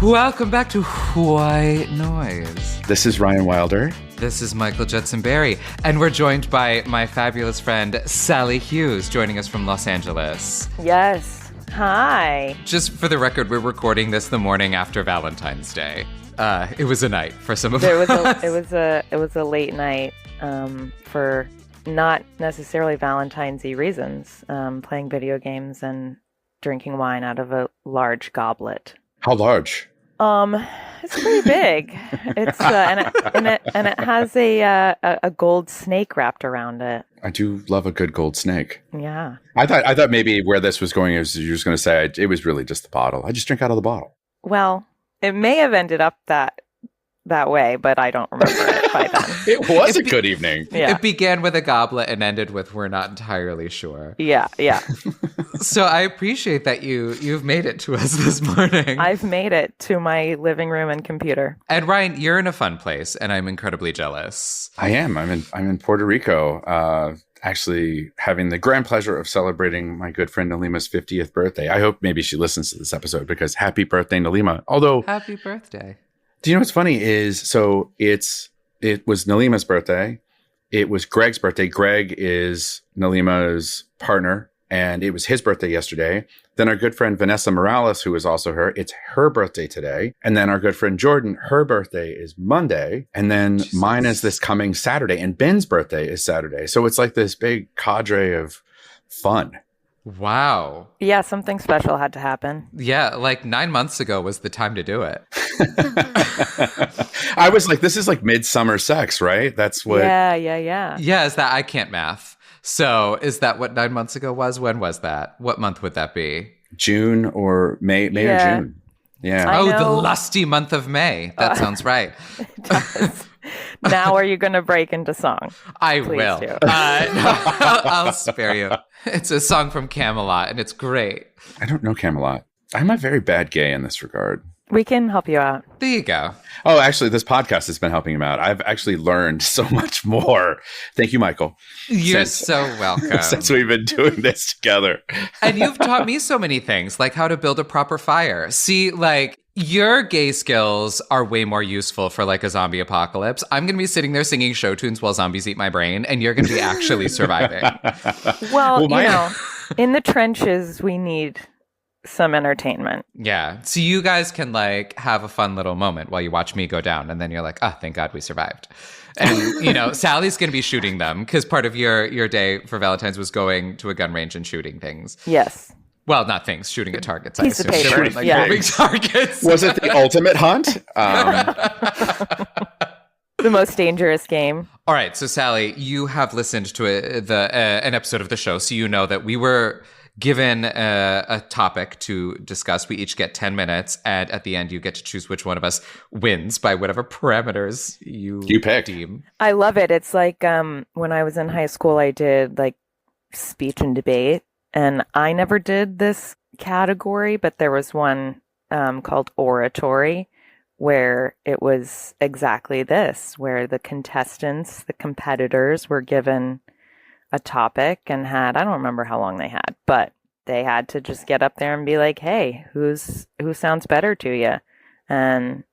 Welcome back to Whyte Noise. This is Ryan Wilder. This is Michael Judson Berry, and we're joined by my fabulous friend Sally Hughes, joining us from Los Angeles. Yes. Hi. Just for the record, we're recording this the morning after Valentine's Day. It was a night for some of us. It was a late night for not necessarily Valentine's-y reasons. Playing video games and drinking wine out of a large goblet. How large? It's pretty big. It's and it has a gold snake wrapped around it. I do love a good gold snake. Yeah. I thought maybe where this was going is you were just going to say it was really just the bottle. I just drink out of the bottle. Well, it may have ended up that way, but I don't remember it by then. It was a good evening. Yeah. It began with a goblet and ended with we're not entirely sure. Yeah. So I appreciate that you've made it to us this morning. I've made it to my living room and computer. And Ryan, you're in a fun place, and I'm incredibly jealous. I am. I'm in Puerto Rico. Actually having the grand pleasure of celebrating my good friend Nalima's 50th birthday. I hope maybe she listens to this episode because happy birthday, Nalima. Although, happy birthday. Do you know what's funny is, so it was Nalima's birthday. It was Greg's birthday. Greg is Nalima's partner, and it was his birthday yesterday. Then our good friend Vanessa Morales, who is also it's her birthday today. And then our good friend Jordan, her birthday is Monday. And then mine is this coming Saturday, and Ben's birthday is Saturday. So it's like this big cadre of fun. Wow. Yeah, something special had to happen. Yeah, like 9 months ago was the time to do it. I was like, this is like midsummer sex, right? That's what. Yeah. Yeah, is that I can't math. So is that what 9 months ago was? When was that? What month would that be? June or May or June. Yeah. The lusty month of May. That sounds right. It does. Now are you going to break into song? I Please will. do. No, I'll spare you. It's a song from Camelot, and it's great. I don't know Camelot. I'm a very bad gay in this regard. We can help you out. There you go. Oh, actually, this podcast has been helping him out. I've actually learned so much more. Thank you, Michael. You're so welcome. Since we've been doing this together. And you've taught me so many things, like how to build a proper fire. See, like, your gay skills are way more useful for like a zombie apocalypse. I'm going to be sitting there singing show tunes while zombies eat my brain, and you're going to be actually surviving. Well, in the trenches, we need some entertainment. Yeah. So you guys can like have a fun little moment while you watch me go down, and then you're like, oh, thank God we survived. And, Sally's going to be shooting them because part of your day for Valentine's was going to a gun range and shooting things. Yes. Well, not things, shooting at targets. Piece of paper. Shooting, like, moving targets. Was it the ultimate hunt? The most dangerous game. All right. So, Sally, you have listened to an episode of the show, so you know that we were given a topic to discuss. We each get 10 minutes, and at the end, you get to choose which one of us wins by whatever parameters you pick. Deem. I love it. It's like when I was in high school, I did like speech and debate. And I never did this category, but there was one called oratory, where it was exactly this, where the contestants, the competitors were given a topic and had, I don't remember how long they had, but they had to just get up there and be like, hey, who sounds better to you? And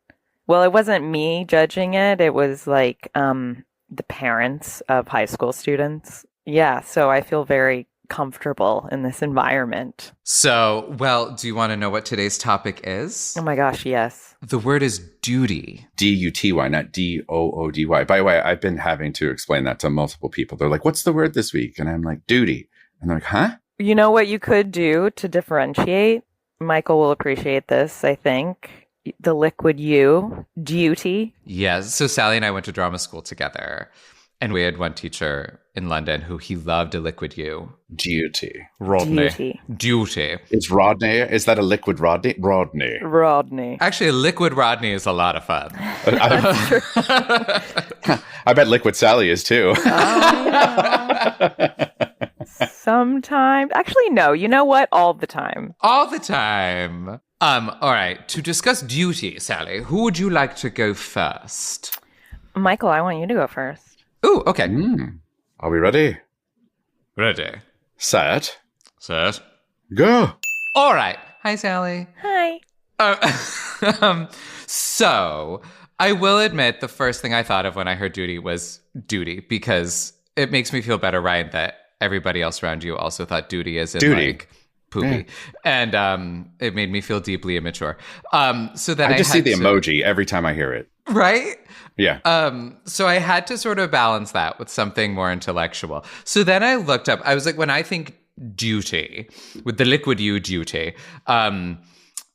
well, it wasn't me judging it. It was like the parents of high school students. Yeah. So I feel very comfortable in this environment. So, well, do you want to know what today's topic is? Oh my gosh, yes. The word is duty. D-U-T-Y, not D-O-O-D-Y. By the way, I've been having to explain that to multiple people. They're like, what's the word this week? And I'm like, duty. And they're like, huh? You know what you could do to differentiate? Michael will appreciate this, I think. The liquid U, duty. Yes. So Sally and I went to drama school together. And we had one teacher in London who he loved a liquid U. Duty. Rodney. Duty. Is Rodney, is that a liquid Rodney? Rodney. Actually, a liquid Rodney is a lot of fun. I bet liquid Sally is too. Sometimes. Actually, no. You know what? All the time. All the time. All right. To discuss duty, Sally, who would you like to go first? Michael, I want you to go first. Ooh, okay. Are we ready? Ready. Set. Set. Go. All right. Hi, Sally. Hi. Um, so I will admit the first thing I thought of when I heard duty was duty, because it makes me feel better, Ryan, that everybody else around you also thought duty as in Duty. like poopy. And it made me feel deeply immature. So then I just see had the to- emoji every time I hear it. Right? Yeah. So I had to sort of balance that with something more intellectual. So then I looked up, I was like, when I think duty, with the liquid U, duty,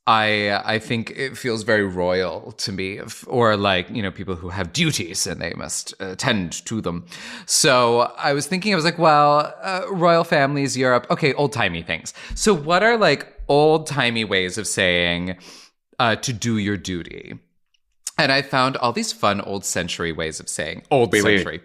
I think it feels very royal to me, or like, you know, people who have duties and they must tend to them. So I was thinking, I was like, well, royal families, Europe, okay, old-timey things. So what are like old-timey ways of saying to do your duty? And I found all these fun old century ways of saying old century.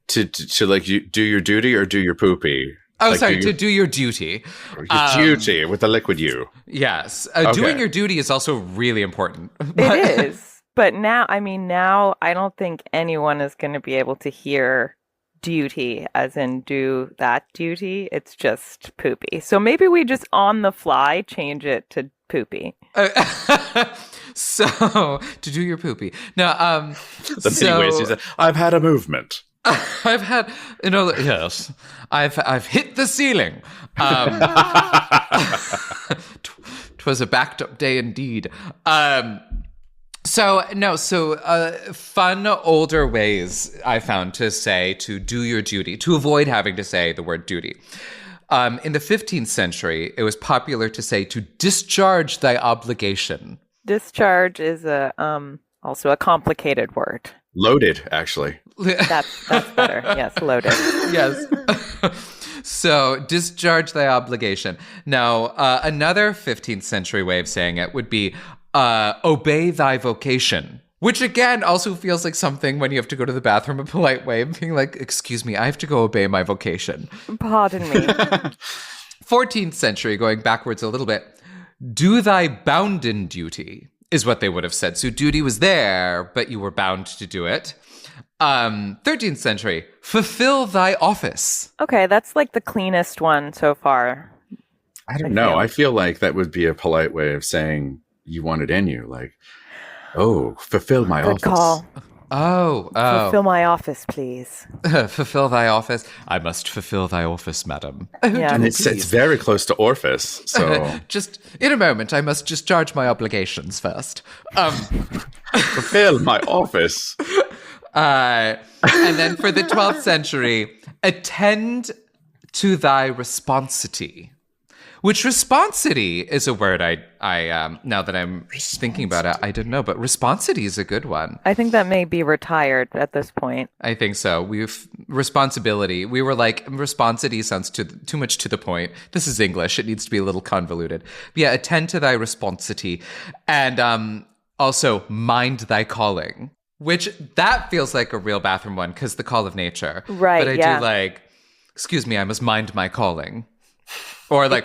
To like you do your duty or do your poopy? Oh, like, sorry, to do your duty. Your duty with the liquid U. Yes. Okay. Doing your duty is also really important. It is. But now I don't think anyone is going to be able to hear duty as in do that duty. It's just poopy. So maybe we just on the fly change it to poopy. So, to do your poopy. Now, The many ways he said, I've had a movement. I've had, yes, I've hit the ceiling. 'Twas a backed up day indeed. Fun older ways I found to say to do your duty, to avoid having to say the word duty. In the 15th century, it was popular to say to discharge thy obligation. Discharge is also a complicated word. Loaded, actually. That's better. Yes, loaded. Yes. So, discharge thy obligation. Now, another 15th century way of saying it would be obey thy vocation, which again also feels like something when you have to go to the bathroom, a polite way of being like, excuse me, I have to go obey my vocation. Pardon me. 14th century, going backwards a little bit, do thy bounden duty is what they would have said. So duty was there, but you were bound to do it. 13th century, fulfill thy office. Okay, that's like the cleanest one so far. I don't know. I feel like that would be a polite way of saying you want it in you. Like, oh, fulfill my Good office. call. Oh. Fulfill my office, please. Fulfill thy office. I must fulfill thy office, madam. Yeah. And it's very close to orifice. So Just in a moment, I must discharge my obligations first. fulfill my office. And then for the 12th century, attend to thy responsity. Which responsity is a word I now that I'm thinking about it, I didn't know, but responsity is a good one. I think that may be retired at this point. I think so. We've responsibility. We were like, responsity sounds too much to the point. This is English. It needs to be a little convoluted. But yeah, attend to thy responsity. And also mind thy calling, which that feels like a real bathroom one because the call of nature. Right, But I do like, excuse me, I must mind my calling. Or like,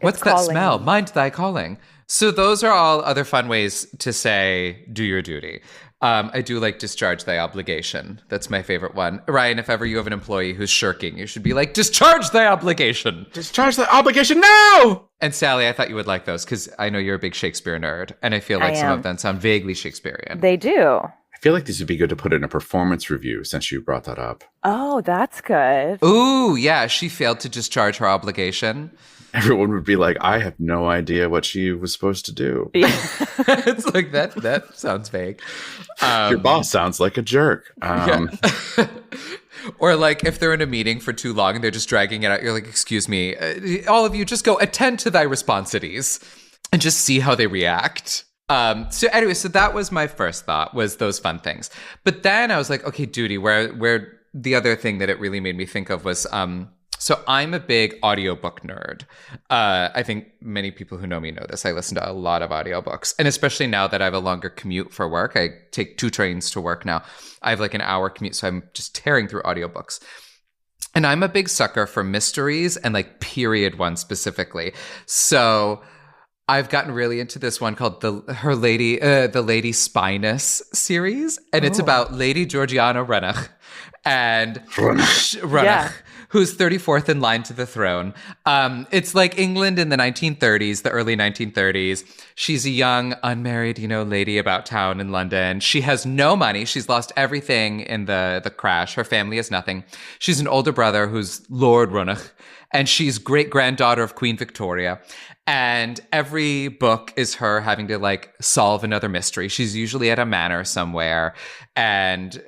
what's that calling. smell? Mind thy calling. So those are all other fun ways to say, do your duty. I do like discharge thy obligation. That's my favorite one. Ryan, if ever you have an employee who's shirking, you should be like, discharge thy obligation. Discharge the obligation now! And Sally, I thought you would like those because I know you're a big Shakespeare nerd. And I feel like some of them sound vaguely Shakespearean. They do. I feel like these would be good to put in a performance review since you brought that up. Oh, that's good. Ooh, yeah, she failed to discharge her obligation. Everyone would be like, I have no idea what she was supposed to do. It's like, that sounds vague. Your boss sounds like a jerk. Or like if they're in a meeting for too long and they're just dragging it out, you're like, excuse me, all of you just go attend to thy responsities and just see how they react. So anyway, so that was my first thought, was those fun things. But then I was like, okay, duty, where the other thing that it really made me think of was, so I'm a big audiobook nerd. I think many people who know me know this. I listen to a lot of audiobooks. And especially now that I have a longer commute for work, I take 2 trains to work now. I have like an hour commute, so I'm just tearing through audiobooks. And I'm a big sucker for mysteries and like period ones specifically. So I've gotten really into this one called the Lady Spiness series. And it's about Lady Georgiana Renach and Renach. Yeah. who's 34th in line to the throne. It's like England in the 1930s, the early 1930s. She's a young, unmarried, lady about town in London. She has no money. She's lost everything in the crash. Her family has nothing. She's an older brother who's Lord Runach, and she's great-granddaughter of Queen Victoria. And every book is her having to like solve another mystery. She's usually at a manor somewhere. And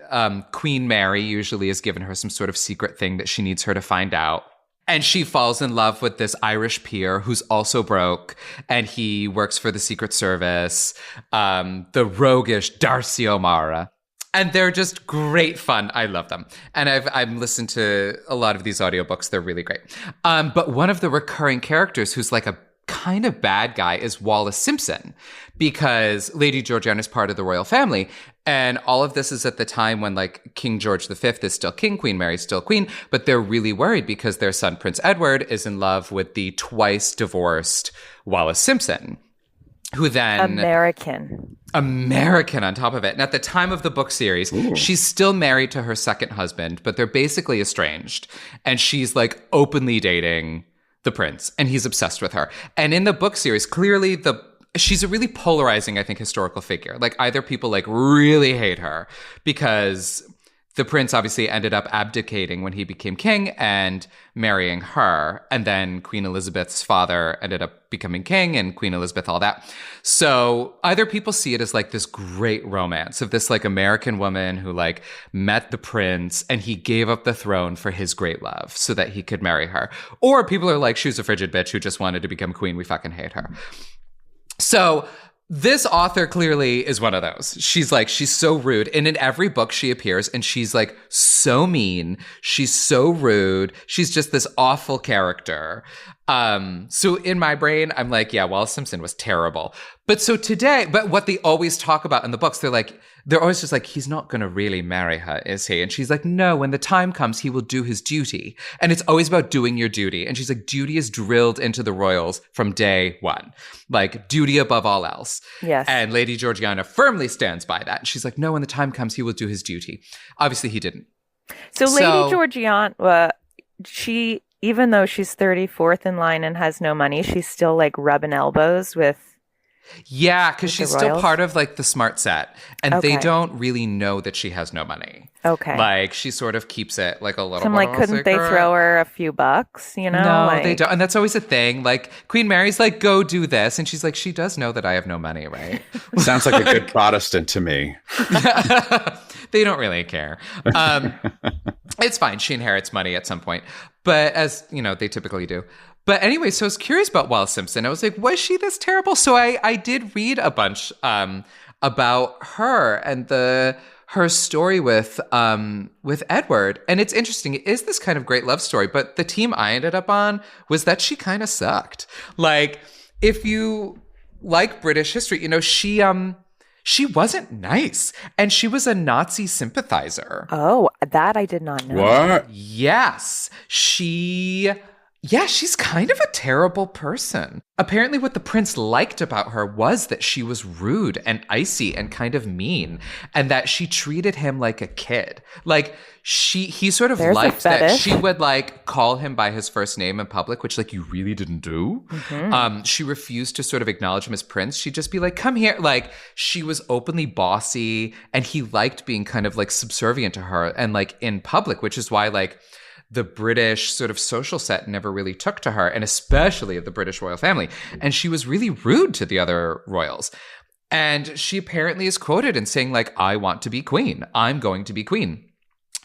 Queen Mary usually has given her some sort of secret thing that she needs her to find out. And she falls in love with this Irish peer who's also broke. And he works for the Secret Service, the roguish Darcy O'Mara. And they're just great fun. I love them. And I've listened to a lot of these audiobooks. They're really great. But one of the recurring characters who's like a kind of bad guy is Wallace Simpson, because Lady Georgiana is part of the royal family. And all of this is at the time when like King George V is still king, Queen Mary is still queen, but they're really worried because their son Prince Edward is in love with the twice divorced Wallace Simpson, who then American on top of it. And at the time of the book series, she's still married to her second husband, but they're basically estranged. And she's like openly dating the prince, and he's obsessed with her. And in the book series, clearly she's a really polarizing, I think, historical figure. Like either people like really hate her because the prince obviously ended up abdicating when he became king and marrying her. And then Queen Elizabeth's father ended up becoming king, and Queen Elizabeth, all that. So either people see it as like this great romance of this like American woman who like met the prince and he gave up the throne for his great love so that he could marry her. Or people are like, she was a frigid bitch who just wanted to become queen. We fucking hate her. So this author clearly is one of those. She's so rude. And in every book she appears and she's like so mean. She's so rude. She's just this awful character. So in my brain, I'm like, yeah, Wallace Simpson was terrible. But what they always talk about in the books, they're always just like, he's not going to really marry her, is he? And she's like, no, when the time comes, he will do his duty. And it's always about doing your duty. And she's like, duty is drilled into the royals from day one. Like, duty above all else. Yes. And Lady Georgiana firmly stands by that. And she's like, no, when the time comes, he will do his duty. Obviously, he didn't. So Lady Georgiana, she, even though she's 34th in line and has no money, she's still like rubbing elbows with... Yeah, because she's still part of like the smart set, and they don't really know that she has no money. Okay, like she sort of keeps it like a little. So I'm like, couldn't they throw her a few bucks? No, they don't, and that's always a thing. Like Queen Mary's like, go do this, and she's like, she does know that I have no money, right? Sounds like a good Protestant to me. They don't really care. It's fine. She inherits money at some point, but as they typically do. But anyway, so I was curious about Wallace Simpson. I was like, was she this terrible? So I did read a bunch about her and her story with Edward. And it's interesting. It is this kind of great love story. But the team I ended up on was that she kind of sucked. Like, if you like British history, she wasn't nice. And she was a Nazi sympathizer. Oh, that I did not know. What? Yes. She's kind of a terrible person. Apparently what the prince liked about her was that she was rude and icy and kind of mean, and that she treated him like a kid. Like he sort of liked that she would like call him by his first name in public, which like you really didn't do. Mm-hmm. She refused to sort of acknowledge him as prince. She'd just be like, come here. Like she was openly bossy, and he liked being kind of like subservient to her and like in public, which is why like the British sort of social set never really took to her, and especially the British royal family. And she was really rude to the other royals. And she apparently is quoted in saying like, I want to be queen. I'm going to be queen.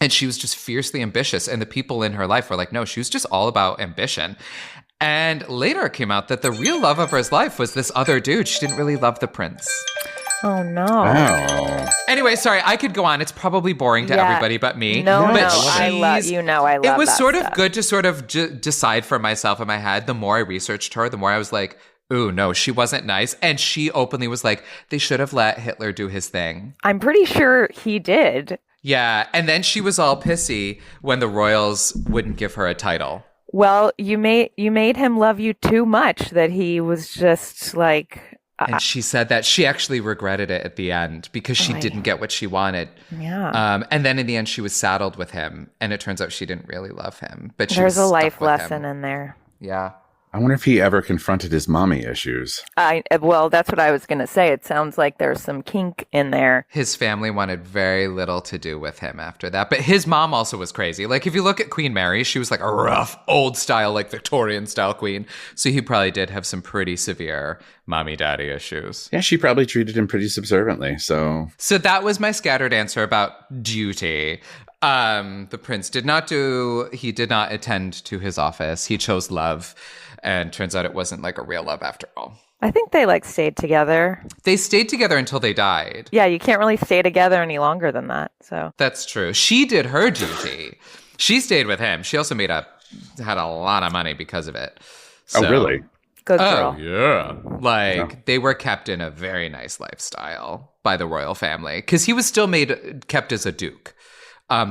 And she was just fiercely ambitious. And the people in her life were like, no, she was just all about ambition. And later it came out that the real love of her life was this other dude. She didn't really love the prince. Oh, no. Oh. Anyway, sorry, I could go on. It's probably boring to everybody but me. No, but I love it was that sort stuff. of good to sort of decide for myself in my head. The more I researched her, the more I was like, ooh, no, she wasn't nice. And she openly was like, they should have let Hitler do his thing. I'm pretty sure he did. Yeah, and then she was all pissy when the royals wouldn't give her a title. Well, you made him love you too much that he was just like And she said that she actually regretted it at the end because she didn't get what she wanted. Yeah. And then in the end, she was saddled with him. And it turns out she didn't really love him. But she There's was a stuck life with lesson him. in there. Yeah. I wonder if he ever confronted his mommy issues. Well, that's what I was going to say. It sounds like there's some kink in there. His family wanted very little to do with him after that. But his mom also was crazy. Like, if you look at Queen Mary, she was like a rough, old style, like Victorian style queen. So he probably did have some pretty severe mommy daddy issues. Yeah, she probably treated him pretty subserviently. So that was my scattered answer about duty. The prince did not attend to his office. He chose love. And turns out it wasn't like a real love after all. I think they like stayed together. They stayed together until they died. Yeah, you can't really stay together any longer than that. So that's true. She did her duty. She stayed with him. She also had a lot of money because of it. So, oh, really? Good girl. Oh, yeah. They were kept in a very nice lifestyle by the royal family because he was still kept as a duke.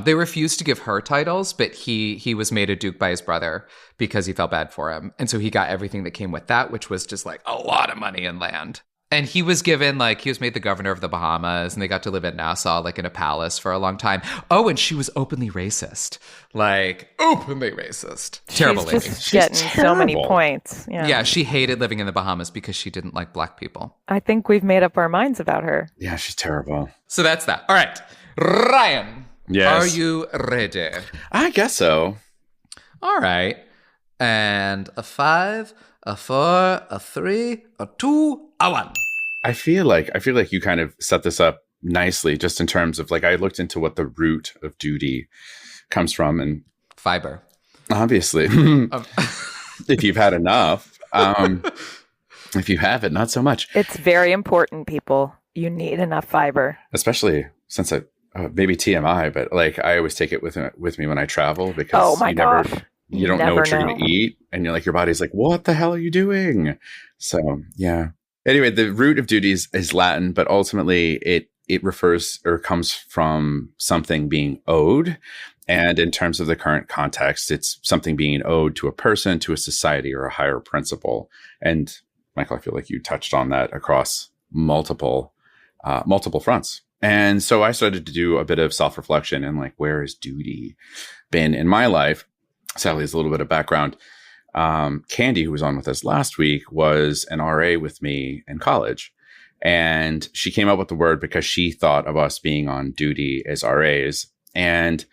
They refused to give her titles, but he was made a duke by his brother because he felt bad for him. And so he got everything that came with that, which was just like a lot of money and land. And he was given he was made the governor of the Bahamas and they got to live in Nassau, like in a palace for a long time. Oh, and she was openly racist. Openly racist. Terrible lady. She's getting so many points. Yeah, she hated living in the Bahamas because she didn't like black people. I think we've made up our minds about her. Yeah, she's terrible. So that's that. All right. Ryan. Yes. Are you ready? I guess so. All right. And a 5, a 4, a 3, a 2, a 1. I feel like you kind of set this up nicely just in terms of I looked into what the root of duty comes from and fiber. Obviously. If you've had enough. If you haven't, not so much. It's very important, people. You need enough fiber. Especially since maybe TMI, but I always take it with me when I travel because you don't know what you're going to eat. And you're your body's like, what the hell are you doing? So, yeah. Anyway, the root of duty is Latin, but ultimately it refers or comes from something being owed. And in terms of the current context, it's something being owed to a person, to a society, or a higher principle. And Michael, I feel like you touched on that across multiple fronts. And so I started to do a bit of self-reflection and where has duty been in my life? Sally, as a little bit of background. Candy, who was on with us last week, was an RA with me in college. And she came up with the word because she thought of us being on duty as RAs. And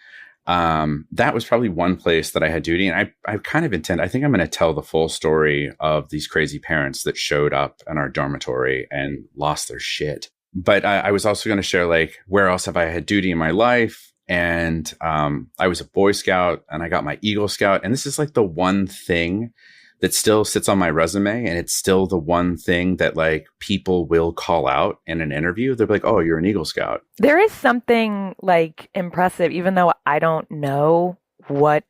that was probably one place that I had duty. And I kind of I think I'm going to tell the full story of these crazy parents that showed up in our dormitory and lost their shit. But I was also going to share where else have I had duty in my life? And I was a Boy Scout and I got my Eagle Scout. And this is the one thing that still sits on my resume. And it's still the one thing that people will call out in an interview. They're like, oh, you're an Eagle Scout. There is something impressive, even though I don't know what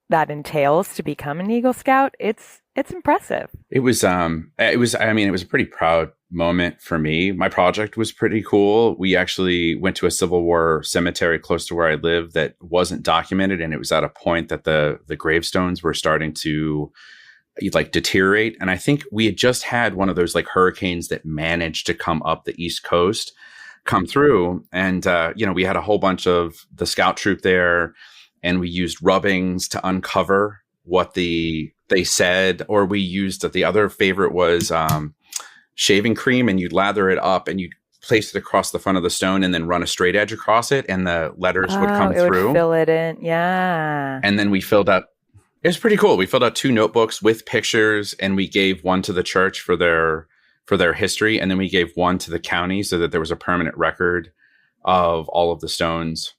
that entails to become an Eagle Scout. It's impressive. It was a pretty proud moment for me. My project was pretty cool. We actually went to a Civil War cemetery close to where I live that wasn't documented. And it was at a point that the gravestones were starting to deteriorate. And I think we had just had one of those hurricanes that managed to come up the East Coast, come through. And, we had a whole bunch of the scout troop there and we used rubbings to uncover what they said, or we used the other favorite was shaving cream, and you'd lather it up and you'd place it across the front of the stone and then run a straight edge across it and the letters would come through. Would fill it in. Yeah. And then we filled out, it was pretty cool. We filled out 2 notebooks with pictures and we gave one to the church for their history. And then we gave one to the county so that there was a permanent record of all of the stones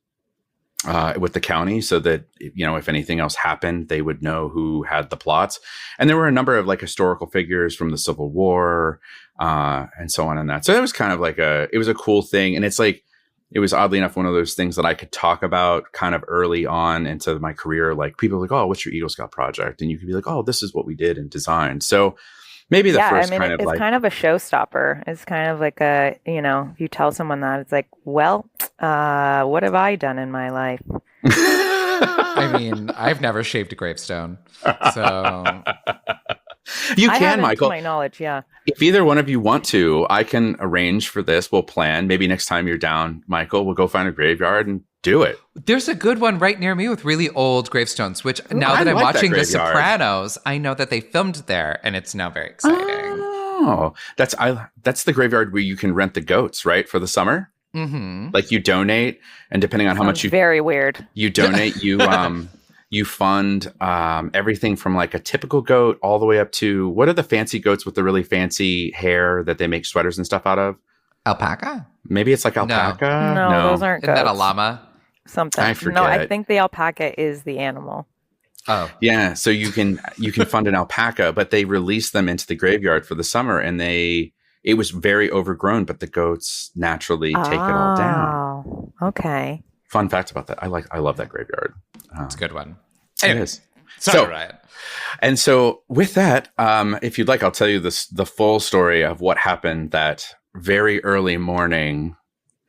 with the county so that, if anything else happened, they would know who had the plots. And there were a number of historical figures from the Civil War and so on and that. So it was kind of it was a cool thing. And it's it was oddly enough one of those things that I could talk about kind of early on into my career. People are oh, what's your Eagle Scout project? And you could be oh, this is what we did and designed. So maybe the first kind of it's kind of a showstopper. It's kind of if you tell someone that, it's what have I done in my life? I mean, I've never shaved a gravestone. So You I can, haven't, Michael. to my knowledge, yeah. If either one of you want to, I can arrange for this. We'll plan. Maybe next time you're down, Michael, we'll go find a graveyard and do it. There's a good one right near me with really old gravestones, which now I that I'm like that watching The graveyard. Sopranos, I know that they filmed there, and it's now very exciting. Oh, that's the graveyard where you can rent the goats, right, for the summer. Mm-hmm. Like you donate, and depending on how much very weird. you donate, you fund everything from like a typical goat all the way up to what are the fancy goats with the really fancy hair that they make sweaters and stuff out of? Alpaca? Maybe it's like alpaca. No, those aren't Isn't goats. that a llama? Something. I forget. No, I think the alpaca is the animal. Oh. Yeah, so you can fund an alpaca, but they release them into the graveyard for the summer, and it was very overgrown, but the goats naturally take it all down. Oh, okay. Fun fact about that. I love that graveyard. It's a good one. It is. Sorry, Ryan. And so with that, if you'd like, I'll tell you the full story of what happened that very early morning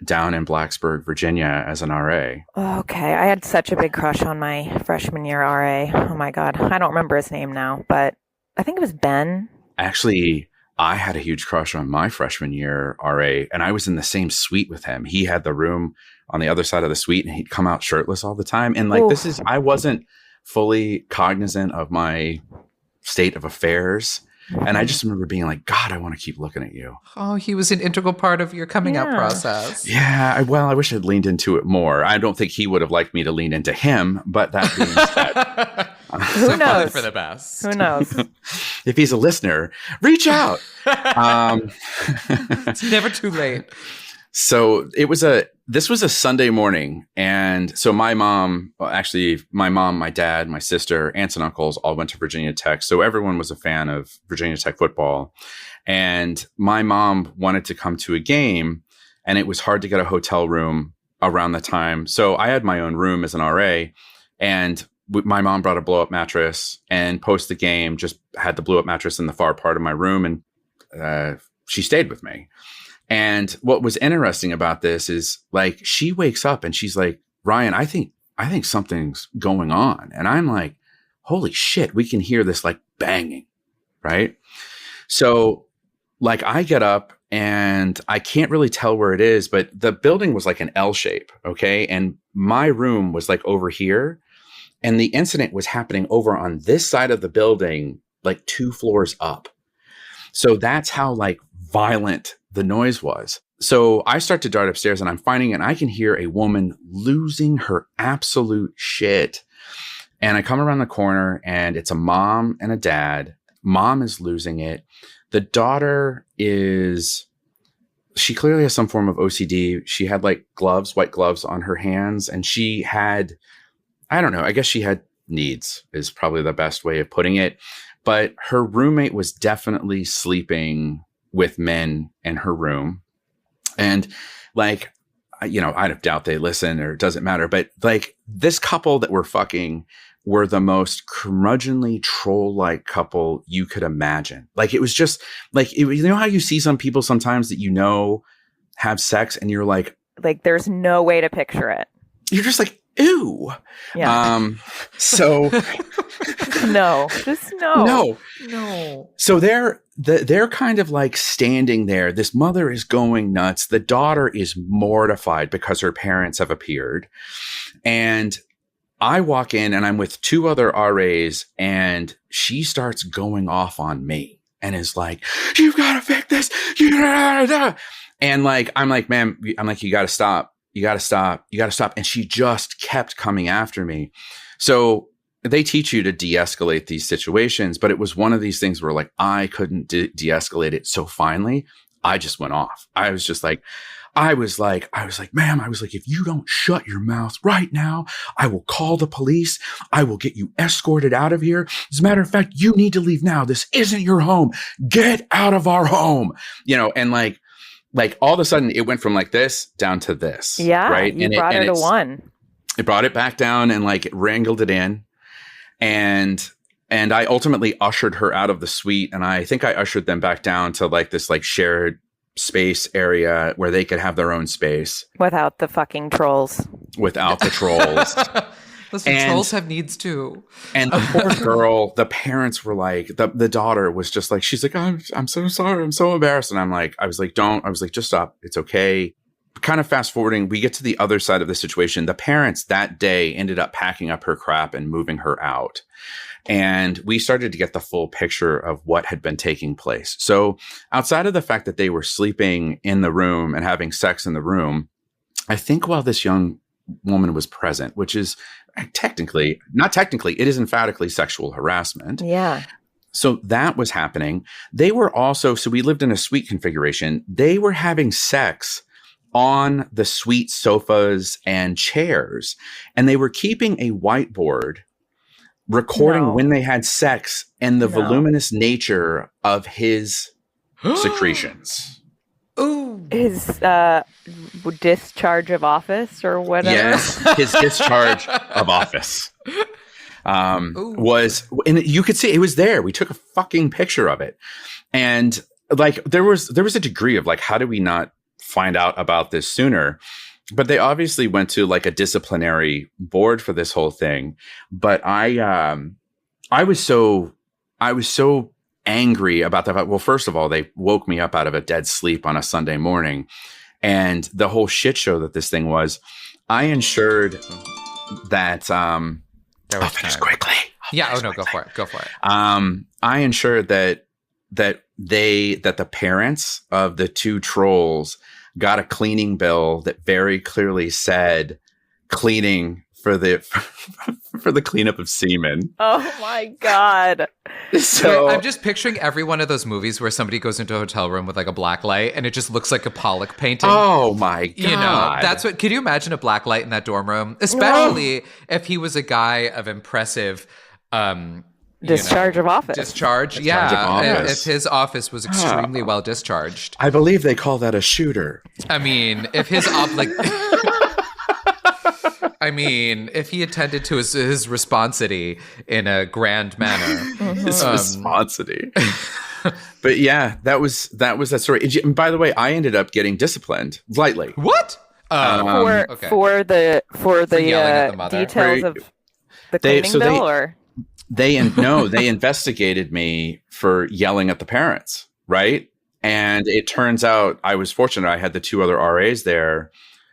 down in Blacksburg, Virginia as an RA. Okay. I had such a big crush on my freshman year RA. Oh my God. I don't remember his name now, but I think it was Ben. Actually, I had a huge crush on my freshman year RA, and I was in the same suite with him. He had the room on the other side of the suite, and he'd come out shirtless all the time. And like, I wasn't fully cognizant of my state of affairs. And I just remember being like, God, I want to keep looking at you. Oh, he was an integral part of your coming out process. Yeah. I wish I'd leaned into it more. I don't think he would have liked me to lean into him, but that being said, who knows? For the best. Who knows? If he's a listener, reach out. It's never too late. So this was a Sunday morning. And so my mom, my dad, my sister, aunts and uncles all went to Virginia Tech. So everyone was a fan of Virginia Tech football. And my mom wanted to come to a game, and it was hard to get a hotel room around the time. So I had my own room as an RA, and my mom brought a blow up mattress, and post the game just had the blow up mattress in the far part of my room. And she stayed with me. And what was interesting about this is like, she wakes up and she's like, Ryan, I think something's going on. And I'm like, holy shit, we can hear this like banging. Right. So like I get up and I can't really tell where it is, but the building was like an L shape. Okay. And my room was like over here, and the incident was happening over on this side of the building, like 2 floors up. So that's how like violent the noise was. So I start to dart upstairs, and I'm finding, and I can hear a woman losing her absolute shit. And I come around the corner, and it's a mom and a dad. Mom is losing it. The daughter she clearly has some form of OCD. She had like white gloves on her hands, and she had, I don't know, I guess she had needs is probably the best way of putting it. But her roommate was definitely sleeping with men in her room. And like, I doubt they listen, or it doesn't matter. But like, this couple that were fucking were the most curmudgeonly troll-like couple you could imagine. Like, it was just like, you know how you see some people sometimes that have sex, and you're like there's no way to picture it. You're just like, ew. Yeah. So no. So they're kind of like standing there. This mother is going nuts. The daughter is mortified because her parents have appeared. And I walk in, and I'm with 2 other RAs, and she starts going off on me and is like, you've got to fix this. And like, I'm like, ma'am, you got to stop. You got to stop. You got to stop. And she just kept coming after me. So they teach you to de-escalate these situations, but it was one of these things where like, I couldn't de-escalate it. So finally I just went off. I was like, ma'am, if you don't shut your mouth right now, I will call the police. I will get you escorted out of here. As a matter of fact, you need to leave now. This isn't your home. Get out of our home. And like all of a sudden it went from like this down to this. Yeah. Right. You brought it to 1. It brought it back down, and like it wrangled it in. And I ultimately ushered her out of the suite. And I think I ushered them back down to like this like shared space area where they could have their own space. Without the fucking trolls. Without the trolls. Listen, And- trolls have needs too. And the poor girl, the parents were like, the daughter was just like, she's like, I'm so sorry. I'm so embarrassed. And I was like, just stop. It's okay. Kind of fast forwarding, we get to the other side of the situation. The parents that day ended up packing up her crap and moving her out. And we started to get the full picture of what had been taking place. So outside of the fact that they were sleeping in the room and having sex in the room, I think while this young woman was present, which is not technically, it is emphatically sexual harassment. Yeah. So that was happening. They were also, so we lived in a suite configuration. They were having sex on the suite sofas and chairs, and they were keeping a whiteboard recording when they had sex and the voluminous nature of his secretions. Ooh. His discharge of office or whatever. Yes, his discharge of office was, and you could see it was there. We took a fucking picture of it, and like there was a degree of like, how do we not find out about this sooner? But they obviously went to like a disciplinary board for this whole thing. But I was so angry about that. Well, first of all, they woke me up out of a dead sleep on a Sunday morning, and the whole shit show that this thing was. I ensured that. I'll finish quickly. Go for it. Go for it. I ensured that the parents of the two trolls got a cleaning bill that very clearly said cleaning for the cleanup of semen. Oh my God. So I'm just picturing every one of those movies where somebody goes into a hotel room with like a black light and it just looks like a Pollock painting. Oh my God. You know, that's what, could you imagine a black light in that dorm room? Especially if he was a guy of impressive, Discharge of office. Discharge of yeah. office. If his office was extremely well discharged. I believe they call that a shooter. I mean, if his if he attended to his responsity in a grand manner. His responsity. But yeah, that was that story. And by the way, I ended up getting disciplined lightly. What? For the yelling at the mother. details of the cleaning bill, or they investigated me for yelling at the parents, right? And it turns out I was fortunate. I had the two other RAs there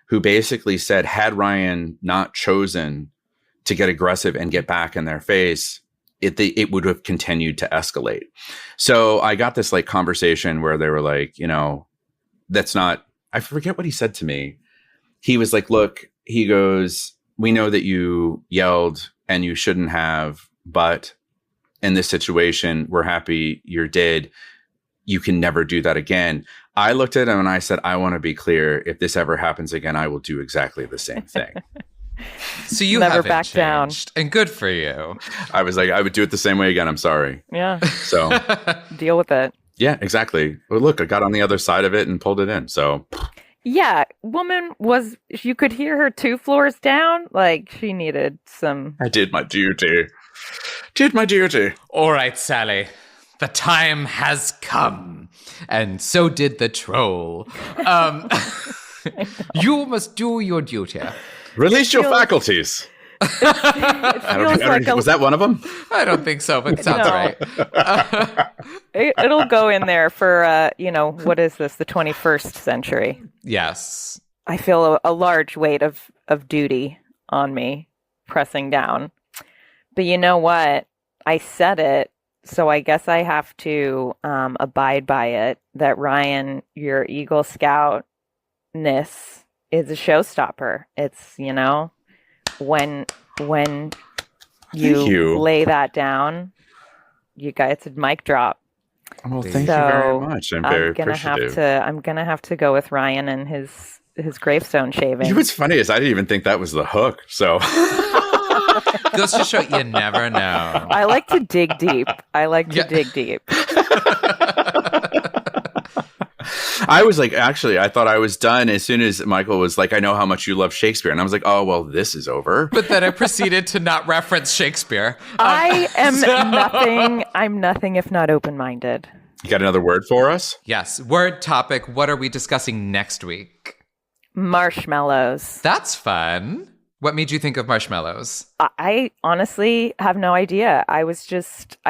who basically said, had Ryan not chosen to get aggressive and get back in their face, it would have continued to escalate. So I got this like conversation where they were like, you know, that's not, I forget what he said to me. He was like, look, he goes, we know that you yelled and you shouldn't have, but in this situation, we're happy you did. You can never do that again. I looked at him and I said, I want to be clear. If this ever happens again, I will do exactly the same thing. So you never haven't back changed, down. And good for you. I was like, I would do it the same way again. I'm sorry. Yeah. So Deal with it. yeah, exactly. Well, look, I got on the other side of it and pulled it in. So Yeah, woman you could hear her 2 floors down. Like she needed some. I did my duty. Did my duty. All right, Sally. The time has come. And so did the troll. You must do your duty. Release your faculties. Was that one of them? I don't think so, but it sounds right. It'll go in there for, what is this? The 21st century. Yes. I feel a large weight of duty on me pressing down. But you know what? I said it, so I guess I have to abide by it, that Ryan, your Eagle Scoutness is a showstopper. It's, when you lay that down, it's a mic drop. Well, thank you very much. I'm very appreciative. I'm gonna have to go with Ryan and his gravestone shaving. You know what's funny is I didn't even think that was the hook. So goes to show you never know. I like to dig deep. Dig deep. I was like, actually, I thought I was done as soon as Michael was like, I know how much you love Shakespeare. And I was like, oh, well, this is over. But then I proceeded to not reference Shakespeare. I am nothing. I'm nothing if not open-minded. You got another word for us? Yes. Word topic. What are we discussing next week? Marshmallows. That's fun. What made you think of marshmallows? I honestly have no idea. I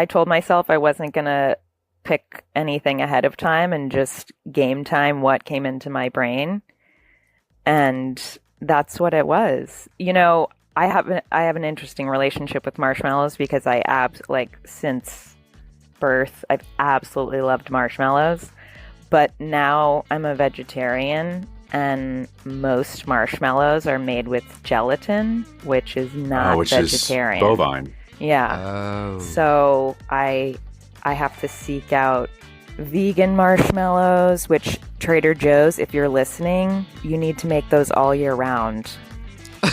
told myself I wasn't going to pick anything ahead of time and just game time what came into my brain. And that's what it was. You know, I have an interesting relationship with marshmallows because since birth, I've absolutely loved marshmallows. But now I'm a vegetarian, and most marshmallows are made with gelatin, which is not vegetarian. Is bovine. Yeah. Oh. So I have to seek out vegan marshmallows, which Trader Joe's, if you're listening, you need to make those all year round.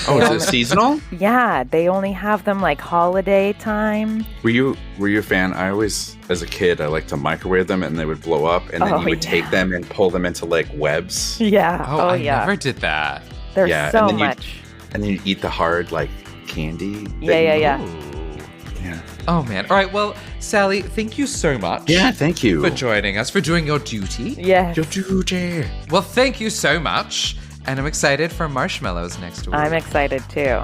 Oh, is it seasonal? Yeah, they only have them like holiday time. Were you a fan? I always, as a kid, I liked to microwave them and they would blow up, and then you would take them and pull them into like webs. Yeah. Oh, I never did that. There's so much. And then you eat the hard like candy. Yeah. Yeah. Oh man. All right. Well, Sally, thank you so much. Yeah, thank you for joining us, for doing your duty. Yes. Your duty. Well, thank you so much. And I'm excited for marshmallows next week. I'm excited too.